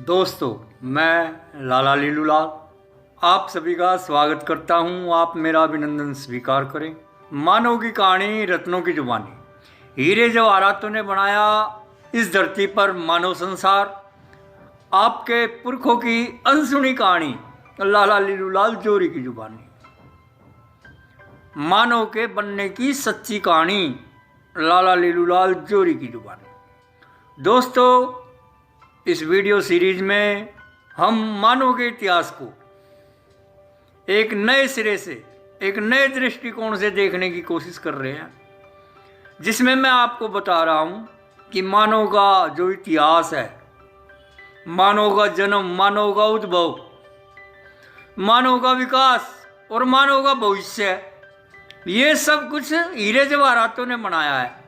दोस्तों, मैं लाला लीलूलाल आप सभी का स्वागत करता हूं। आप मेरा अभिनंदन स्वीकार करें। मानव की कहानी, रत्नों की जुबानी। हीरे जवाहरातों ने बनाया इस धरती पर मानव संसार। आपके पुरखों की अनसुनी कहानी, लाला लीलूलाल जोरी की जुबानी। मानव के बनने की सच्ची कहानी, लाला लीलूलाल जोरी की जुबानी। दोस्तों, इस वीडियो सीरीज में हम मानव के इतिहास को एक नए सिरे से, एक नए दृष्टिकोण से देखने की कोशिश कर रहे हैं, जिसमें मैं आपको बता रहा हूं कि मानव का जो इतिहास है, मानव का जन्म, मानव का उद्भव, मानव का विकास और मानव का भविष्य, ये सब कुछ हीरे जवाहरातों ने बनाया है,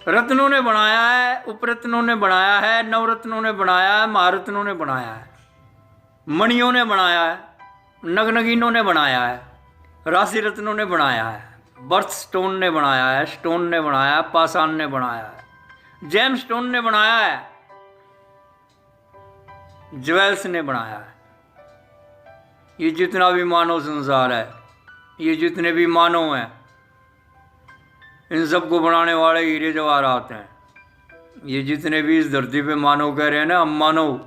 रत्नों ने बनाया है, उपरत्नों ने बनाया है, नवरत्नों ने बनाया है, महारत्नों ने बनाया है, मणियों ने बनाया है, नगनगीनों ने बनाया है, राशि रत्नों ने बनाया है, बर्थ स्टोन ने बनाया है, स्टोन ने बनाया है, पाषाण ने बनाया है, जेम स्टोन ने बनाया है, ज्वेल्स ने बनाया है। ये जितना भी मानव संसार है, ये जितने भी मानव हैं, इन सबको बनाने वाले हीरे जवाहरात हैं। ये जितने भी इस धरती पे मानव कह रहे हैं ना, हम मानव,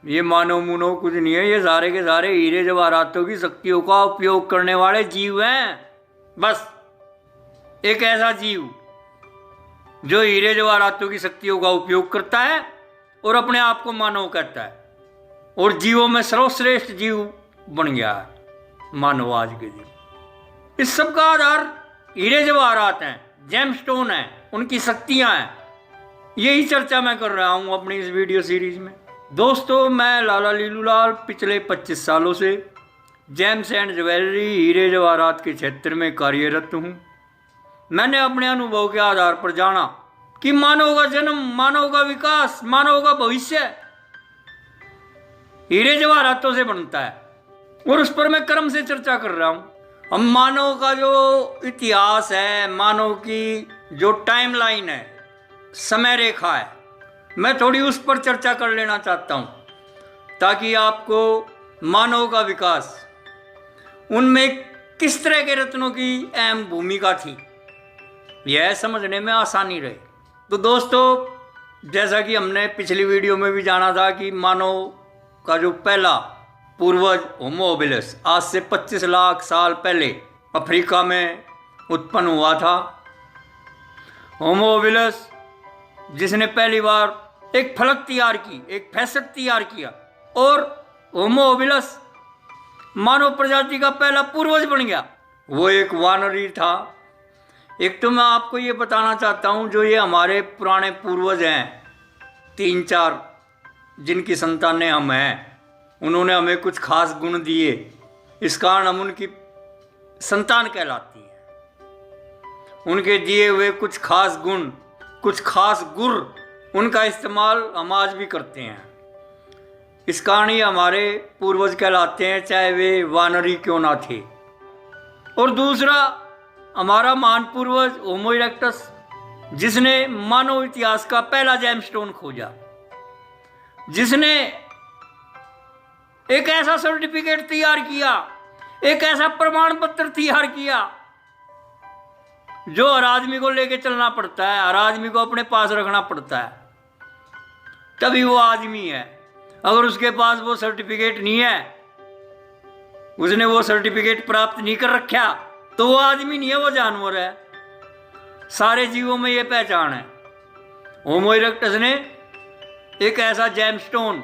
ये मानव मुनव कुछ नहीं है। ये सारे के सारे हीरे जवाहरातों की शक्तियों का उपयोग करने वाले जीव हैं। बस एक ऐसा जीव जो हीरे जवाहरातों की शक्तियों का उपयोग करता है और अपने आप को मानव कहता है, और जीवों में सर्वश्रेष्ठ जीव बन गया है मानव आज के दिन। इस सब का आधार हीरे जवाहरात हैं, जेमस्टोन हैं, उनकी शक्तियां हैं। यही चर्चा मैं कर रहा हूं अपनी इस वीडियो सीरीज में। दोस्तों, मैं लाला लीलूलाल पिछले 25 सालों से जेम्स एंड ज्वेलरी, हीरे जवाहरात के क्षेत्र में कार्यरत हूं। मैंने अपने अनुभव के आधार पर जाना कि मानव का जन्म, मानव का विकास, मानव का भविष्य हीरे जवाहरातों से बनता है, और उस पर मैं क्रम से चर्चा कर रहा हूं। हम मानव का जो इतिहास है, मानव की जो टाइमलाइन है, समय रेखा है, मैं थोड़ी उस पर चर्चा कर लेना चाहता हूं, ताकि आपको मानव का विकास, उनमें किस तरह के रत्नों की अहम भूमिका थी, यह समझने में आसानी रहे। तो दोस्तों, जैसा कि हमने पिछली वीडियो में भी जाना था कि मानव का जो पहला पूर्वज होमो हैबिलिस आज से 25 लाख साल पहले अफ्रीका में उत्पन्न हुआ था। होमो हैबिलिस जिसने पहली बार एक फलक तैयार की, एक फैसट तैयार किया, और होमो हैबिलिस मानव प्रजाति का पहला पूर्वज बन गया। वो एक वानरी था। एक तो मैं आपको ये बताना चाहता हूँ, जो ये हमारे पुराने पूर्वज हैं 3-4, जिनकी संतानें हम हैं, उन्होंने हमें कुछ खास गुण दिए, इस कारण हम उनकी संतान कहलाती है। उनके दिए हुए कुछ खास गुण, कुछ खास गुर, उनका इस्तेमाल हम आज भी करते हैं। इस कारण ये हमारे पूर्वज कहलाते हैं, चाहे वे वानरी क्यों ना थे। और दूसरा, हमारा महान पूर्वज होमो इरेक्टस, जिसने मानव इतिहास का पहला जेमस्टोन खोजा, जिसने एक ऐसा सर्टिफिकेट तैयार किया, एक ऐसा प्रमाण पत्र तैयार किया जो हर आदमी को लेके चलना पड़ता है, हर आदमी को अपने पास रखना पड़ता है, तभी वो आदमी है। अगर उसके पास वो सर्टिफिकेट नहीं है, उसने वो सर्टिफिकेट प्राप्त नहीं कर रखा, तो वो आदमी नहीं है, वो जानवर है। सारे जीवों में ये पहचान है। होमो इरेक्टस ने एक ऐसा जेमस्टोन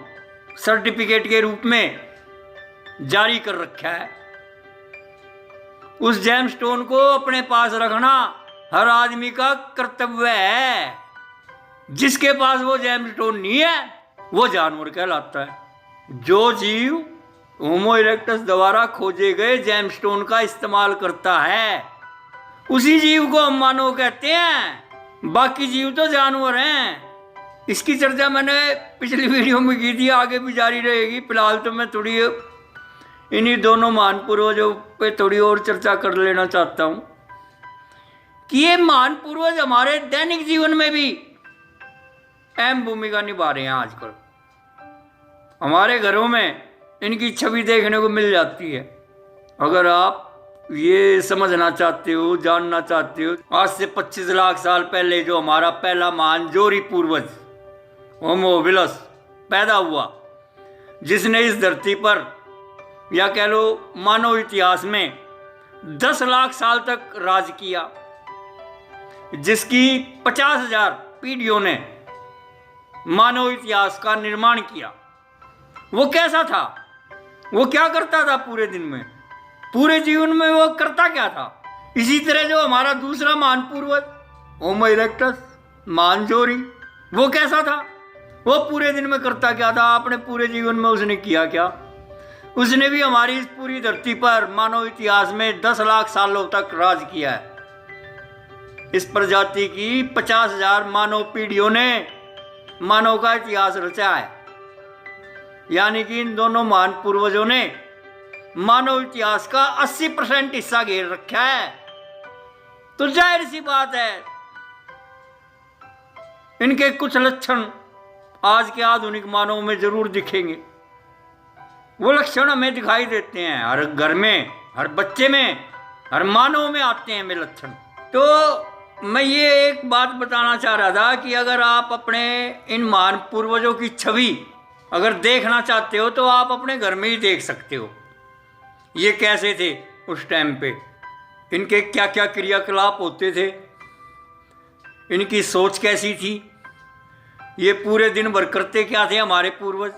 सर्टिफिकेट के रूप में जारी कर रखा है। उस जेमस्टोन को अपने पास रखना हर आदमी का कर्तव्य है। जिसके पास वो जेमस्टोन नहीं है, वो जानवर कहलाता है। जो जीव होमो इरेक्टस द्वारा खोजे गए जेमस्टोन का इस्तेमाल करता है, उसी जीव को हम मानव कहते हैं। बाकी जीव तो जानवर हैं। इसकी चर्चा मैंने पिछली वीडियो में की थी, आगे भी जारी रहेगी। फिलहाल तो मैं थोड़ी इन्हीं दोनों महान पूर्वजों पे थोड़ी और चर्चा कर लेना चाहता हूं कि ये महान पूर्वज हमारे दैनिक जीवन में भी अहम भूमिका निभा रहे हैं आजकल। हमारे घरों में इनकी छवि देखने को मिल जाती है। अगर आप ये समझना चाहते हो, जानना चाहते हो, आज से 25 लाख साल पहले जो हमारा पहला महान जोरी पूर्वज होमो हबिलस पैदा हुआ, जिसने इस धरती पर या कह लो मानव इतिहास में 10 लाख साल तक राज किया, जिसकी 50,000 पीढ़ियों ने मानव इतिहास का निर्माण किया, वो कैसा था? वो क्या करता था पूरे दिन में, पूरे जीवन में वो करता क्या था? इसी तरह जो हमारा दूसरा महान पूर्वज होमो इरेक्टस, महान जोरी, वो कैसा था? वो पूरे दिन में करता क्या था? अपने पूरे जीवन में उसने किया क्या? उसने भी हमारी इस पूरी धरती पर मानव इतिहास में 10 लाख सालों तक राज किया है। इस प्रजाति की 50,000 मानव पीढ़ियों ने मानव का इतिहास रचा है। यानी कि इन दोनों महान पूर्वजों ने मानव इतिहास का 80% हिस्सा घेर रखा है। तो जाहिर सी बात है इनके कुछ लक्षण आज के आधुनिक मानव में जरूर दिखेंगे। वो लक्षण हमें दिखाई देते हैं, हर घर में, हर बच्चे में, हर मानव में आते हैं वे लक्षण। तो मैं ये एक बात बताना चाह रहा था कि अगर आप अपने इन महान पूर्वजों की छवि अगर देखना चाहते हो तो आप अपने घर में ही देख सकते हो। ये कैसे थे उस टाइम पे, इनके क्या क्या क्रियाकलाप होते थे, इनकी सोच कैसी थी, ये पूरे दिन भर करते क्या थे हमारे पूर्वज।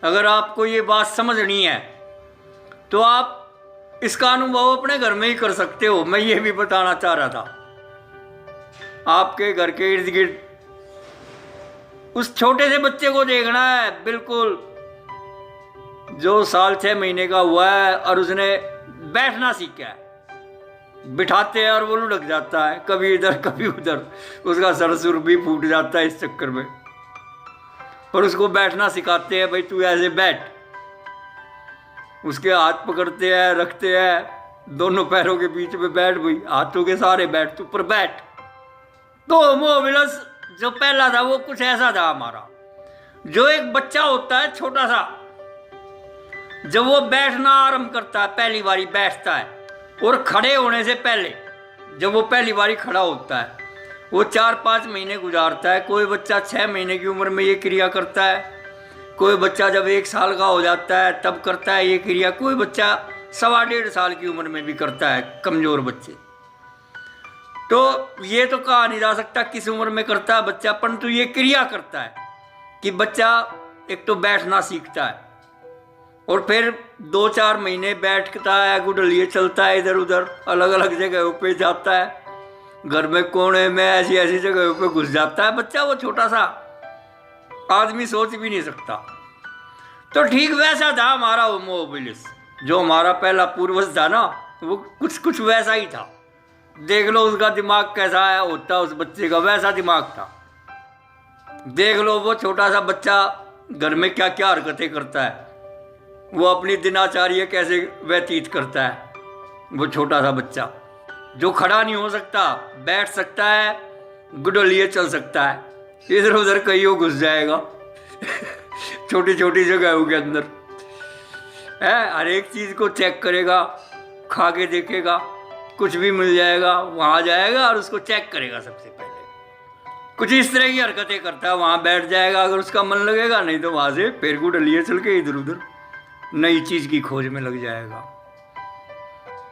अगर आपको ये बात समझनी है तो आप इसका अनुभव अपने घर में ही कर सकते हो। मैं ये भी बताना चाह रहा था, आपके घर के इर्द गिर्द उस छोटे से बच्चे को देखना है, बिल्कुल जो साल 6 महीने का हुआ है और उसने बैठना सीखा है। बिठाते हैं और वो लुढ़क जाता है, कभी इधर कभी उधर, उसका सर सुर भी फूट जाता है इस चक्कर में। और उसको बैठना सिखाते हैं, भाई तू ऐसे बैठ। उसके हाथ पकड़ते हैं, रखते हैं, दोनों पैरों के बीच में बैठ, भाई हाथों के सहारे बैठ, तू ऊपर बैठ। तो होमो हबिलस जो पहला था वो कुछ ऐसा था हमारा। जो एक बच्चा होता है छोटा सा, जब वो बैठना आरंभ करता है, पहली बारी बैठता है, और खड़े होने से पहले जब वो पहली बारी खड़ा होता है, वो 4-5 महीने गुजारता है। कोई बच्चा 6 महीने की उम्र में ये क्रिया करता है, कोई बच्चा जब 1 साल का हो जाता है तब करता है ये क्रिया, कोई बच्चा 1.25 साल की उम्र में भी करता है, कमज़ोर बच्चे। तो ये तो कहा नहीं जा सकता किस उम्र में करता है बच्चा, परंतु ये क्रिया करता है कि बच्चा एक तो बैठना सीखता है और फिर 2-4 महीने बैठता है, गुडलिए चलता है, इधर उधर अलग अलग जगहों पे जाता है, घर में कोने में ऐसी ऐसी जगहों पे घुस जाता है बच्चा। वो छोटा सा आदमी सोच भी नहीं सकता। तो ठीक वैसा था हमारा होमो हबिलिस, जो हमारा पहला पूर्वज था ना, वो कुछ वैसा ही था। देख लो उसका दिमाग कैसा है, होता उस बच्चे का वैसा दिमाग था। देख लो वो छोटा सा बच्चा घर में क्या क्या हरकतें करता है, वो अपनी दिनचर्या कैसे व्यतीत करता है। वो छोटा सा बच्चा जो खड़ा नहीं हो सकता, बैठ सकता है, गुडलिए चल सकता है, इधर उधर कहीं घुस जाएगा छोटी छोटी जगहों के अंदर है, हर एक चीज़ को चेक करेगा, खा के देखेगा, कुछ भी मिल जाएगा वहाँ जाएगा और उसको चेक करेगा सबसे पहले। कुछ इस तरह की हरकतें करता है, वहाँ बैठ जाएगा अगर उसका मन लगेगा, नहीं तो वहाँ से फिर गुडलिए चल के इधर उधर नई चीज़ की खोज में लग जाएगा।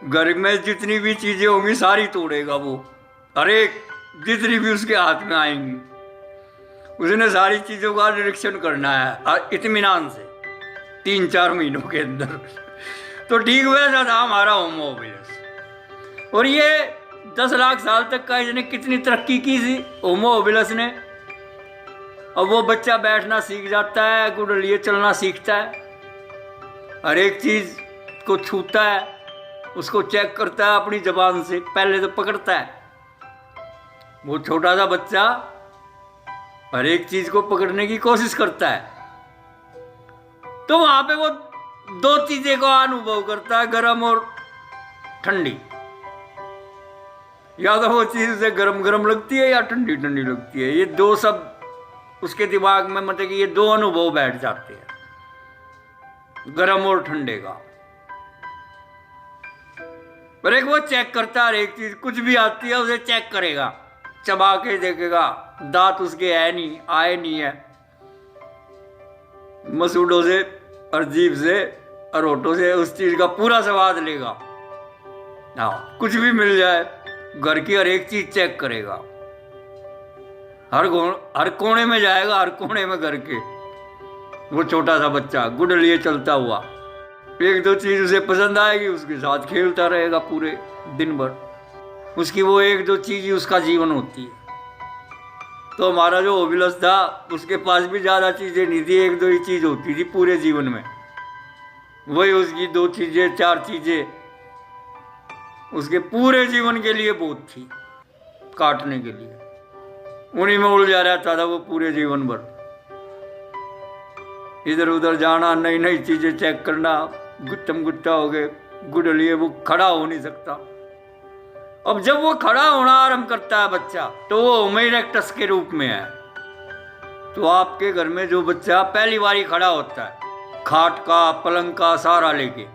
घर में जितनी भी चीज़ें होंगी सारी तोड़ेगा वो, हर एक जितनी भी उसके हाथ में आएंगी उसने सारी चीज़ों का निरीक्षण करना है इत्मीनान से 3-4 महीनों के अंदर। तो ठीक वैसा था हमारा होमो हबिलिस। और ये 10 लाख साल तक का इसने कितनी तरक्की की थी होमो हबिलिस ने। अब वो बच्चा बैठना सीख जाता है, गुडलिए चलना सीखता है, हर एक चीज़ को छूता है, उसको चेक करता है अपनी ज़बान से, पहले तो पकड़ता है। वो छोटा सा बच्चा हर एक चीज़ को पकड़ने की कोशिश करता है। तो वहाँ पे वो 2 चीज़ें का अनुभव करता है, गर्म और ठंडी। या तो वो चीज़ उसे गर्म गर्म लगती है या ठंडी ठंडी लगती है। ये 2 सब उसके दिमाग में मतलब कि ये दो अनुभव बैठ जाते हैं, गर्म और ठंडे का। पर एक वो चेक करता है, एक चीज कुछ भी आती है उसे चेक करेगा, चबा के देखेगा, दांत उसके है नहीं, आए नहीं है, मसूड़ों से और जीभ से और होठों से उस चीज का पूरा स्वाद लेगा। हाँ, कुछ भी मिल जाए, घर की हर एक चीज चेक करेगा, हर कोने में जाएगा, हर कोने में घर के। वो छोटा सा बच्चा गुड लिए चलता हुआ, एक दो चीज उसे पसंद आएगी, उसके साथ खेलता रहेगा पूरे दिन भर। उसकी वो एक दो चीज ही उसका जीवन होती है। तो हमारा जो अभिलाष था, उसके पास भी ज्यादा चीजें नहीं थी, एक दो ही चीज होती थी पूरे जीवन में। वही उसकी दो चीजें, चार चीजें उसके पूरे जीवन के लिए बहुत थी, काटने के लिए। उन्हीं में उलझा रहता था वो पूरे जीवन भर, इधर उधर जाना, नई नई चीजें चेक करना, गुत्तम गुत्ता हो गए गुड लिए। वो खड़ा हो नहीं सकता। अब जब वो खड़ा होना आरंभ करता है बच्चा, तो वो होमो इरेक्टस के रूप में है। तो आपके घर में जो बच्चा पहली बारी खड़ा होता है, खाट का, पलंग का सहारा लेके,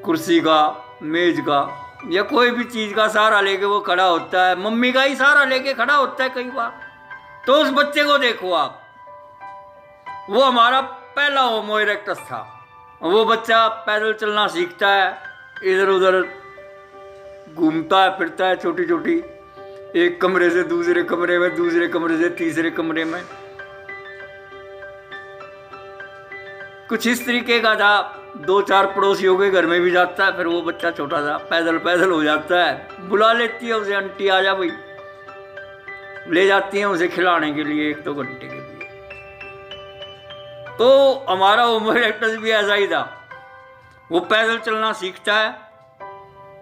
कुर्सी का, मेज का या कोई भी चीज का सहारा लेके वो खड़ा होता है, मम्मी का ही सहारा लेके खड़ा होता है कई बार। तो उस बच्चे को देखो आप, वो हमारा पहला होमो इरेक्टस था। वो बच्चा पैदल चलना सीखता है, इधर उधर घूमता है, फिरता है, छोटी छोटी, एक कमरे से दूसरे कमरे में, दूसरे कमरे से तीसरे कमरे में। कुछ इस तरीके का था। दो चार पड़ोसियों के घर में भी जाता है, फिर वो बच्चा छोटा सा पैदल पैदल हो जाता है। बुला लेती है उसे, आंटी आ जा भाई, ले जाती हैं उसे खिलाने के लिए 1-2 घंटे के लिए। तो हमारा होमो इरेक्टस भी ऐसा ही था। वो पैदल चलना सीखता है,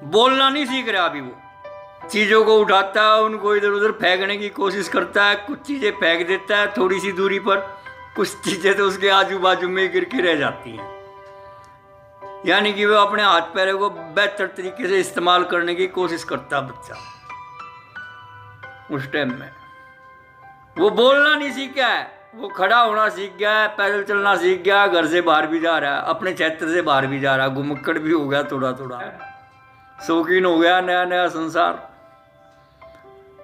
बोलना नहीं सीख रहा अभी। वो चीज़ों को उठाता है, उनको इधर उधर फेंकने की कोशिश करता है, कुछ चीज़ें फेंक देता है थोड़ी सी दूरी पर, कुछ चीज़ें तो उसके आजू बाजू में गिर के रह जाती हैं। यानी कि वो अपने हाथ पैरों को बेहतर तरीके से इस्तेमाल करने की कोशिश करता है बच्चा। उस टाइम में वो बोलना नहीं सीखा है, वो खड़ा होना सीख गया है, पैदल चलना सीख गया, घर से बाहर भी जा रहा है, अपने क्षेत्र से बाहर भी जा रहा है, घुमक्कड़ भी हो गया थोड़ा थोड़ा, शौकीन हो गया, नया नया संसार,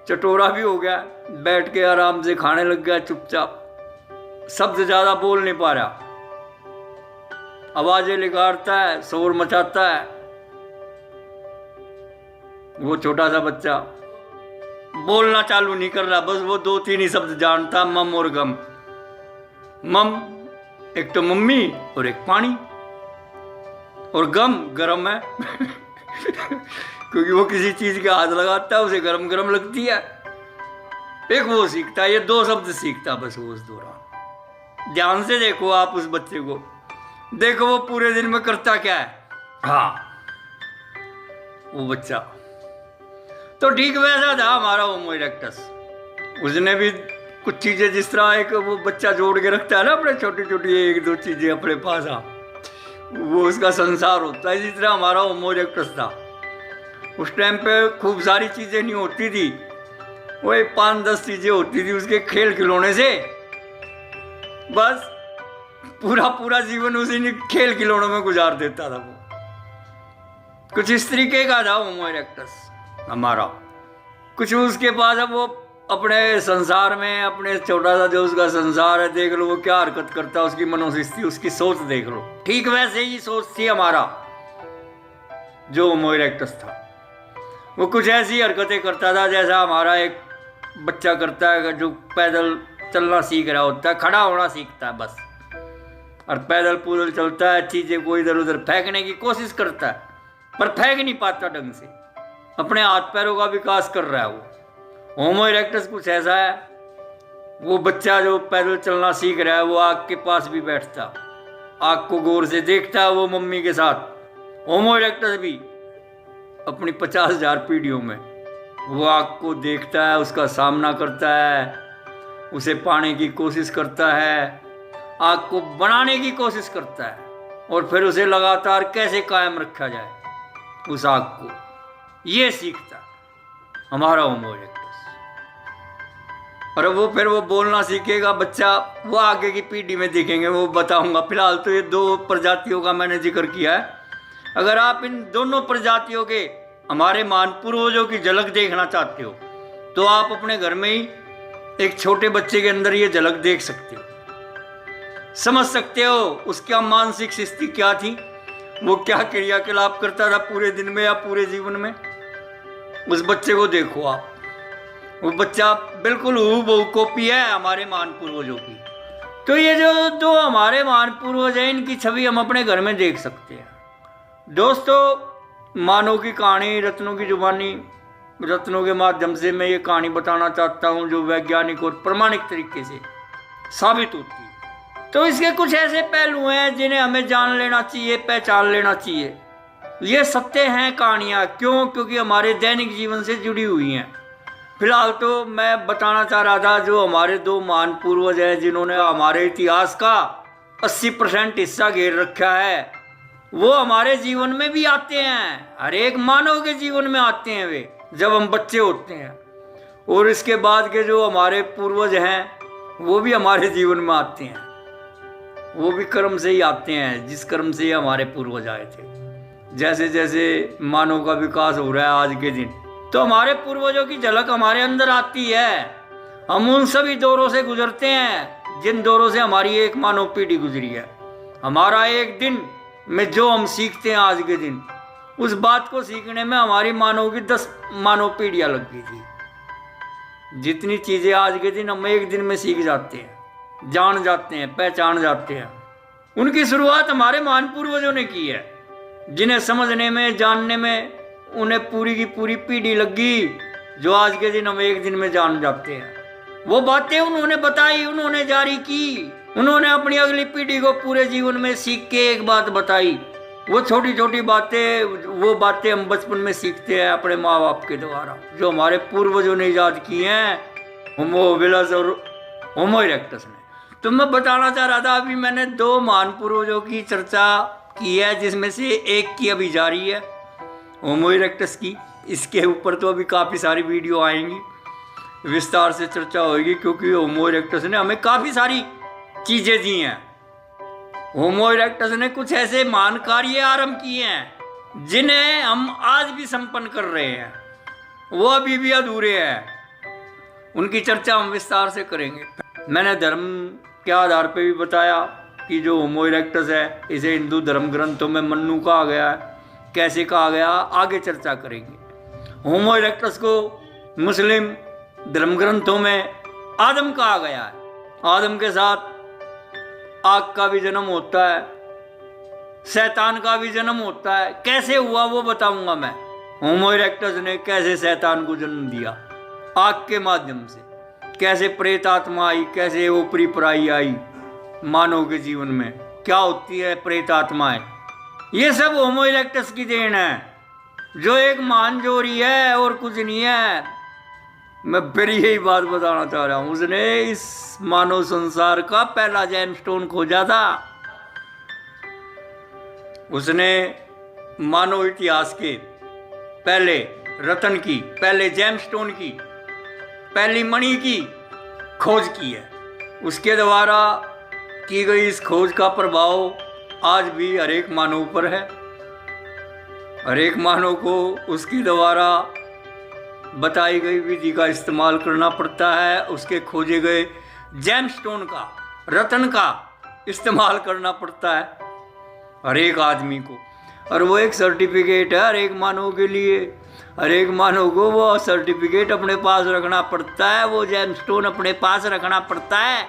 चटोरा भी हो गया, बैठ के आराम से खाने लग गया चुपचाप, शब्द ज्यादा बोल नहीं पा रहा, आवाजें निकालता है, शोर मचाता है। वो छोटा सा बच्चा बोलना चालू नहीं कर रहा, बस वो 2-3 ही शब्द जानता, मम और गम। मम एक तो मम्मी और एक पानी, और गम गरम है क्योंकि वो किसी चीज के हाथ लगाता है उसे गरम गरम लगती है। एक वो सीखता है, ये 2 शब्द सीखता बस वो उस दौरान। ध्यान से देखो आप उस बच्चे को, देखो वो पूरे दिन में करता क्या है। हाँ, वो बच्चा तो ठीक वैसा था हमारा होमो इरेक्टस। उसने भी कुछ चीजें, जिस तरह एक वो बच्चा जोड़ के रखता है ना अपने छोटी छोटी 1-2 चीजें अपने पास, वो उसका संसार होता है, इसी तरह हमारा होमो इरेक्टस था। उस टाइम पे खूब सारी चीजें नहीं होती थी, वही 5-10 चीजें होती थी उसके खेल खिलौने से। बस पूरा पूरा जीवन उसी खेल खिलौनों में गुजार देता था वो। कुछ इस तरीके का था होमो इरेक्टस हमारा। कुछ उसके बाद अब वो अपने संसार में, अपने छोटा सा जो उसका संसार है, देख लो वो क्या हरकत करता है, उसकी मनोस्थिति, उसकी सोच देख लो। ठीक वैसे ही सोच थी हमारा जो होमो इरेक्टस था। वो कुछ ऐसी हरकतें करता था जैसा हमारा एक बच्चा करता है जो पैदल चलना सीख रहा होता है, खड़ा होना सीखता है बस, और पैदल पूदल चलता है, चीजें को इधर उधर फेंकने की कोशिश करता है पर फेंक नहीं पाता ढंग से, अपने हाथ पैरों का विकास कर रहा है वो। होमो इरेक्टस कुछ ऐसा है, वो बच्चा जो पैदल चलना सीख रहा है वो आग के पास भी बैठता, आग को गौर से देखता है वो मम्मी के साथ। होमो इरेक्टस भी अपनी 50,000 पीढ़ियों में वो आग को देखता है, उसका सामना करता है, उसे पाने की कोशिश करता है, आग को बनाने की कोशिश करता है, और फिर उसे लगातार कैसे कायम रखा जाए उस आग को, ये सीखता हमारा होमो इरेक्टस। और वो फिर वो बोलना सीखेगा बच्चा, वो आगे की पीढ़ी में देखेंगे, वो बताऊंगा। फिलहाल तो ये 2 प्रजातियों का मैंने जिक्र किया है। अगर आप इन दोनों प्रजातियों के हमारे महान पूर्वजों की झलक देखना चाहते हो तो आप अपने घर में ही एक छोटे बच्चे के अंदर ये झलक देख सकते हो, समझ सकते हो उसका मानसिक स्थिति क्या थी, वो क्या क्रियाकलाप करता था पूरे दिन में या पूरे जीवन में। उस बच्चे को देखो आप, वो बच्चा बिल्कुल हूबहू कॉपी है हमारे महान पूर्वजों की। तो ये जो 2 हमारे महान पूर्वज हैं, इनकी छवि हम अपने घर में देख सकते हैं। दोस्तों, मानव की कहानी रत्नों की जुबानी, रत्नों के माध्यम से मैं ये कहानी बताना चाहता हूँ जो वैज्ञानिक और प्रमाणिक तरीके से साबित होती है। तो इसके कुछ ऐसे पहलू हैं जिन्हें हमें जान लेना चाहिए, पहचान लेना चाहिए। ये सत्य हैं कहानियाँ, क्यों? क्योंकि हमारे दैनिक जीवन से जुड़ी हुई हैं। फिलहाल तो मैं बताना चाह रहा था जो हमारे 2 महान पूर्वज हैं जिन्होंने हमारे इतिहास का 80% हिस्सा घेर रखा है, वो हमारे जीवन में भी आते हैं। हर एक मानव के जीवन में आते हैं वे, जब हम बच्चे होते हैं। और इसके बाद के जो हमारे पूर्वज हैं वो भी हमारे जीवन में आते हैं। वो भी कर्म से ही आते हैं, जिस कर्म से ही हमारे पूर्वज आए थे। जैसे जैसे मानव का विकास हो रहा है आज के दिन, तो हमारे पूर्वजों की झलक हमारे अंदर आती है। हम उन सभी दौरों से गुजरते हैं जिन दौरों से हमारी एक मानव पीढ़ी गुजरी है। हमारा एक दिन में जो हम सीखते हैं आज के दिन, उस बात को सीखने में हमारी मानव की 10 मानव पीढ़ियां लग गई थी। जितनी चीजें आज के दिन हम एक दिन में सीख जाते हैं, जान जाते हैं, पहचान जाते हैं, उनकी शुरुआत हमारे महान पूर्वजों ने की है, जिन्हें समझने में, जानने में उन्हें पूरी की पूरी पीढ़ी लगी, जो आज के दिन हम एक दिन में जान जाते हैं। वो बातें उन्होंने बताई, उन्होंने जारी की, उन्होंने अपनी अगली पीढ़ी को पूरे जीवन में सीख के एक बात बताई। वो छोटी छोटी बातें, वो बातें हम बचपन में सीखते हैं अपने माँ बाप के द्वारा, जो हमारे पूर्वजों ने ईजाद की हैं, होमो हबिलस और होमो इरेक्टस ने। तो मैं बताना चाह रहा था, अभी मैंने 2 महान पूर्वजों की चर्चा की है, जिसमें से एक की अभी जारी है, होमो इरेक्टस की। इसके ऊपर तो अभी काफ़ी सारी वीडियो आएंगी, विस्तार से चर्चा होगी, क्योंकि होमो इरेक्टस ने हमें काफ़ी सारी चीज़ें दी हैं। होमो इरेक्टस ने कुछ ऐसे महान कार्य आरंभ किए हैं जिन्हें हम आज भी संपन्न कर रहे हैं, वो अभी भी अधूरे हैं। उनकी चर्चा हम विस्तार से करेंगे। मैंने धर्म के आधार पर भी बताया कि जो होमो इरेक्टस है, इसे हिंदू धर्म ग्रंथों में मन्नू कहा गया है। कैसे कहा गया, आगे चर्चा करेंगे। होमो इरेक्टस को मुस्लिम धर्म ग्रंथों में आदम कहा गया है। आदम के साथ आग का भी जन्म होता है, शैतान का भी जन्म होता है। कैसे हुआ वो बताऊंगा मैं। होमो इरेक्टस ने कैसे शैतान को जन्म दिया, आग के माध्यम से। कैसे प्रेत आत्मा आई, कैसे ऊपरी पराई आई मानव के जीवन में, क्या होती है प्रेत आत्माएं। ये सब होमो इरेक्टस की देन है, जो एक महान जोड़ी है और कुछ नहीं है। मैं फिर यही बात बताना चाह रहा हूँ, उसने इस मानव संसार का पहला जेमस्टोन खोजा था। उसने मानव इतिहास के पहले रत्न की, पहले जेमस्टोन की, पहली मणि की खोज की है। उसके द्वारा की गई इस खोज का प्रभाव आज भी हर एक मानव पर है। हर एक मानव को उसके द्वारा बताई गई विधि का इस्तेमाल करना पड़ता है, उसके खोजे गए जेमस्टोन का, रत्न का इस्तेमाल करना पड़ता है हर एक आदमी को। और वो एक सर्टिफिकेट है हर एक मानव के लिए। हर एक मानव को वो सर्टिफिकेट अपने पास रखना पड़ता है, वो जेमस्टोन अपने पास रखना पड़ता है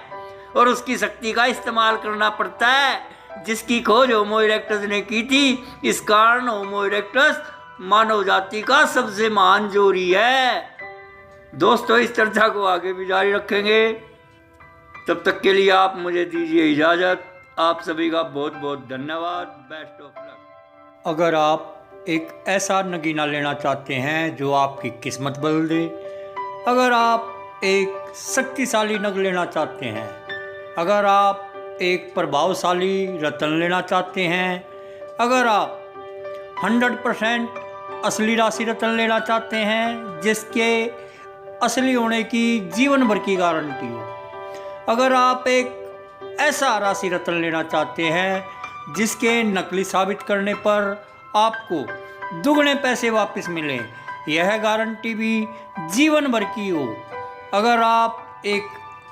और उसकी शक्ति का इस्तेमाल करना पड़ता है, जिसकी खोज होमो इरेक्टस ने की थी। इस कारण होमो इरेक्टस मानव जाति का सबसे महान जोड़ी है। दोस्तों, इस चर्चा को आगे भी जारी रखेंगे। तब तक के लिए आप मुझे दीजिए इजाज़त। आप सभी का बहुत बहुत धन्यवाद। Best of luck. अगर आप एक ऐसा नगीना लेना चाहते हैं जो आपकी किस्मत बदल दे, अगर आप एक शक्तिशाली नग लेना चाहते हैं, अगर आप एक प्रभावशाली रत्न लेना चाहते हैं, अगर आप 100% असली राशि रत्न लेना चाहते हैं जिसके असली होने की जीवन भर की गारंटी हो। अगर आप एक ऐसा राशि रत्न लेना चाहते हैं जिसके नकली साबित करने पर आपको दुगने पैसे वापस मिलें, यह गारंटी भी जीवन भर की हो। अगर आप एक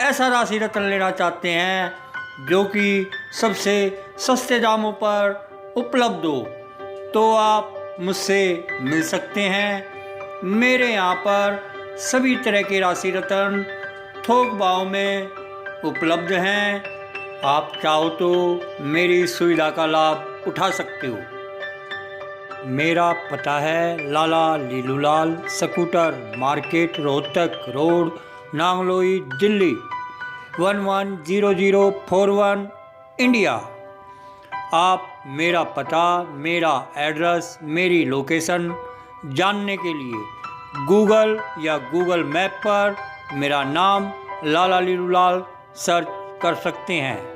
ऐसा राशि रत्न लेना चाहते हैं जो कि सबसे सस्ते दामों पर उपलब्ध हो, तो आप मुझसे मिल सकते हैं। मेरे यहाँ पर सभी तरह के राशि रत्न थोक भाव में उपलब्ध हैं। आप चाहो तो मेरी सुविधा का लाभ उठा सकते हो। मेरा पता है Lala Leelulal scooter market, Rohtak road, Nangloi, Delhi 110041 India. आप मेरा पता, मेरा एड्रेस, मेरी लोकेशन जानने के लिए गूगल या गूगल मैप पर मेरा नाम लाला लीलूलाल सर्च कर सकते हैं।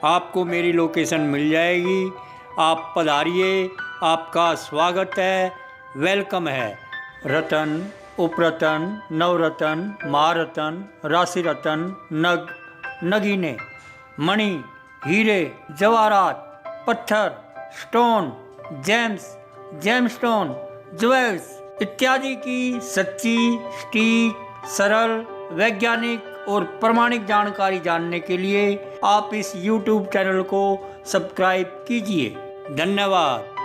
आपको मेरी लोकेशन मिल जाएगी। आप पधारिए, आपका स्वागत है, वेलकम है। रतन, उपरतन, नवरतन, महारतन, राशि रतन, नग, नगीने, मणि, हीरे, जवाहरात, पत्थर, स्टोन, जेम्स, जेमस्टोन, ज्वेल्स इत्यादि की सच्ची, सटीक, सरल, वैज्ञानिक और प्रमाणिक जानकारी जानने के लिए आप इस YouTube चैनल को सब्सक्राइब कीजिए। धन्यवाद।